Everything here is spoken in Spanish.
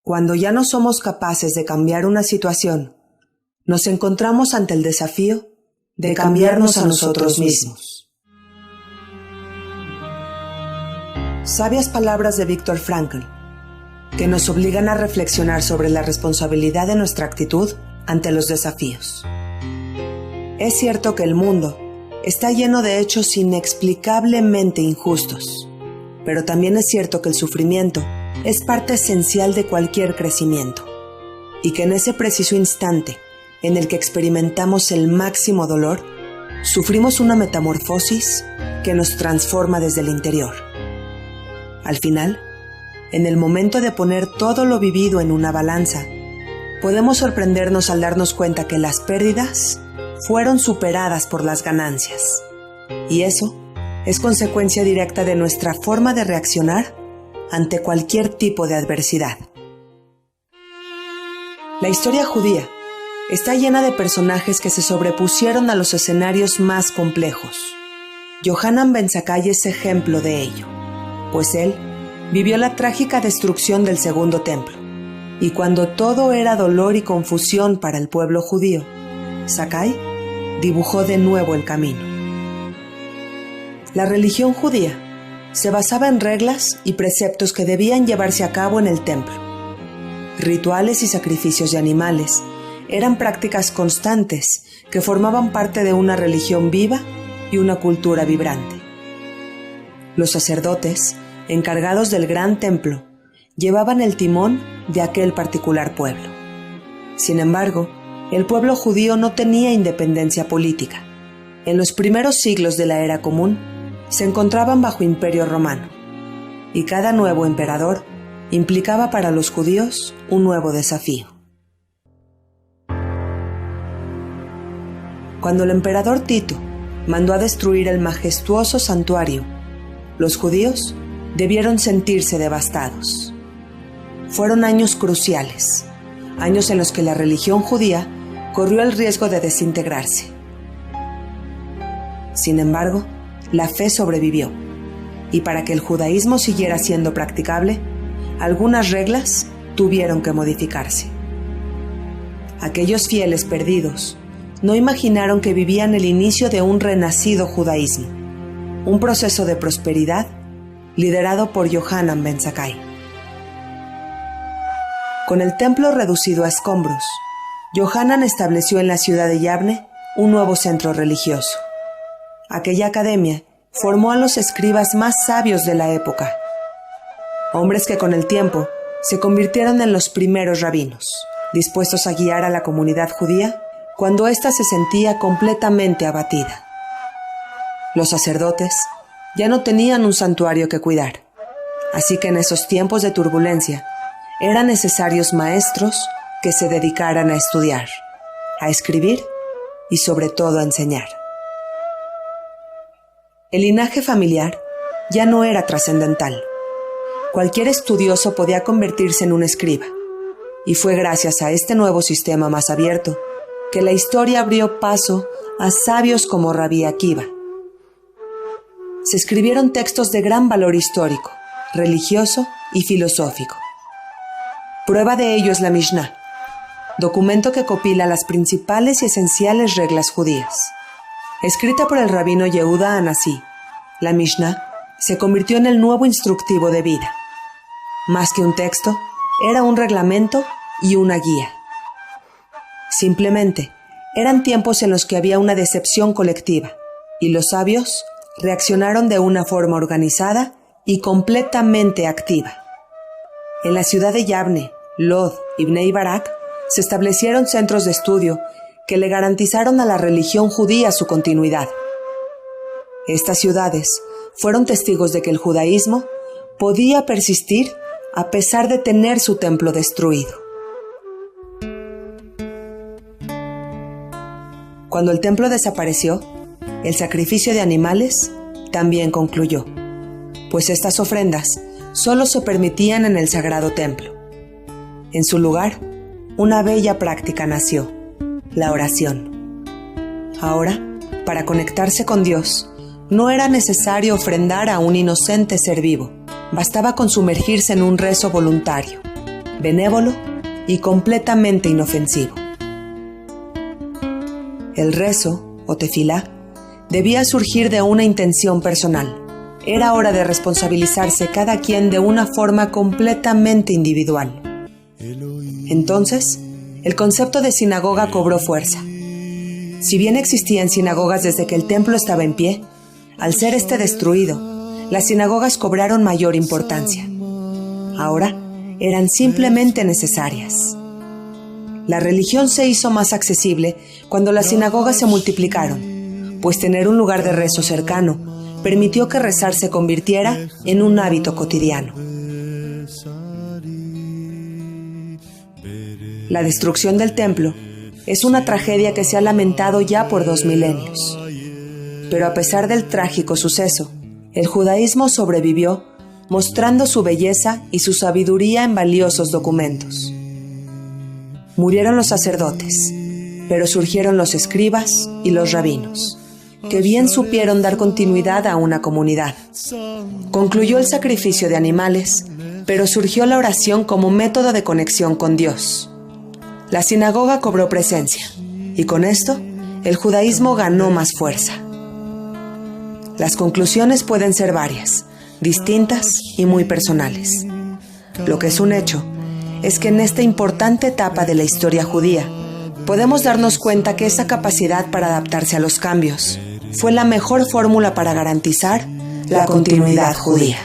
Cuando ya no somos capaces de cambiar una situación, nos encontramos ante el desafío de cambiarnos a nosotros mismos. Sabias palabras de Viktor Frankl, que nos obligan a reflexionar sobre la responsabilidad de nuestra actitud ante los desafíos. Es cierto que el mundo está lleno de hechos inexplicablemente injustos, pero también es cierto que el sufrimiento es parte esencial de cualquier crecimiento, y que en ese preciso instante en el que experimentamos el máximo dolor, sufrimos una metamorfosis que nos transforma desde el interior. Al final, en el momento de poner todo lo vivido en una balanza, podemos sorprendernos al darnos cuenta que las pérdidas fueron superadas por las ganancias. Y eso es consecuencia directa de nuestra forma de reaccionar ante cualquier tipo de adversidad. La historia judía está llena de personajes que se sobrepusieron a los escenarios más complejos. Yohanan ben Zakkai es ejemplo de ello, pues él vivió la trágica destrucción del Segundo Templo, y cuando todo era dolor y confusión para el pueblo judío, Zakkai dibujó de nuevo el camino. La religión judía se basaba en reglas y preceptos que debían llevarse a cabo en el templo. Rituales y sacrificios de animales eran prácticas constantes que formaban parte de una religión viva y una cultura vibrante. Los sacerdotes, encargados del gran templo, llevaban el timón de aquel particular pueblo. Sin embargo, el pueblo judío no tenía independencia política. En los primeros siglos de la era común, se encontraban bajo imperio romano, y cada nuevo emperador implicaba para los judíos un nuevo desafío. Cuando el emperador Tito mandó a destruir el majestuoso santuario, los judíos debieron sentirse devastados. Fueron años cruciales, años en los que la religión judía corrió el riesgo de desintegrarse. Sin embargo, la fe sobrevivió, y para que el judaísmo siguiera siendo practicable, algunas reglas tuvieron que modificarse. Aquellos fieles perdidos no imaginaron que vivían el inicio de un renacido judaísmo, un proceso de prosperidad liderado por Yohanan ben Zakkai. Con el templo reducido a escombros, Yohanan estableció en la ciudad de Yavne un nuevo centro religioso. Aquella academia formó a los escribas más sabios de la época, hombres que con el tiempo se convirtieron en los primeros rabinos, dispuestos a guiar a la comunidad judía cuando ésta se sentía completamente abatida. Los sacerdotes ya no tenían un santuario que cuidar, así que en esos tiempos de turbulencia eran necesarios maestros que se dedicaran a estudiar, a escribir y sobre todo a enseñar. El linaje familiar ya no era trascendental. Cualquier estudioso podía convertirse en un escriba, y fue gracias a este nuevo sistema más abierto que la historia abrió paso a sabios como Rabí Akiva. Se escribieron textos de gran valor histórico, religioso y filosófico. Prueba de ello es la Mishnah, documento que compila las principales y esenciales reglas judías. Escrita por el rabino Yehuda Anasí, la Mishnah se convirtió en el nuevo instructivo de vida. Más que un texto, era un reglamento y una guía. Simplemente, eran tiempos en los que había una decepción colectiva, y los sabios reaccionaron de una forma organizada y completamente activa. En la ciudad de Yavne, Lod y Bnei Barak se establecieron centros de estudio que le garantizaron a la religión judía su continuidad. Estas ciudades fueron testigos de que el judaísmo podía persistir a pesar de tener su templo destruido. Cuando el templo desapareció, el sacrificio de animales también concluyó, pues estas ofrendas solo se permitían en el sagrado templo. En su lugar, una bella práctica nació: la oración. Ahora, para conectarse con Dios, no era necesario ofrendar a un inocente ser vivo. Bastaba con sumergirse en un rezo voluntario, benévolo y completamente inofensivo. El rezo, o tefilá, debía surgir de una intención personal. Era hora de responsabilizarse cada quien de una forma completamente individual. Entonces, el concepto de sinagoga cobró fuerza. Si bien existían sinagogas desde que el templo estaba en pie, al ser este destruido, las sinagogas cobraron mayor importancia. Ahora, eran simplemente necesarias. La religión se hizo más accesible cuando las sinagogas se multiplicaron, pues tener un lugar de rezo cercano permitió que rezar se convirtiera en un hábito cotidiano. La destrucción del templo es una tragedia que se ha lamentado ya por 2 milenios. Pero a pesar del trágico suceso, el judaísmo sobrevivió, mostrando su belleza y su sabiduría en valiosos documentos. Murieron los sacerdotes, pero surgieron los escribas y los rabinos, que bien supieron dar continuidad a una comunidad. Concluyó el sacrificio de animales, pero surgió la oración como método de conexión con Dios. La sinagoga cobró presencia, y con esto, el judaísmo ganó más fuerza. Las conclusiones pueden ser varias, distintas y muy personales. Lo que es un hecho es que en esta importante etapa de la historia judía, podemos darnos cuenta que esa capacidad para adaptarse a los cambios fue la mejor fórmula para garantizar la continuidad judía.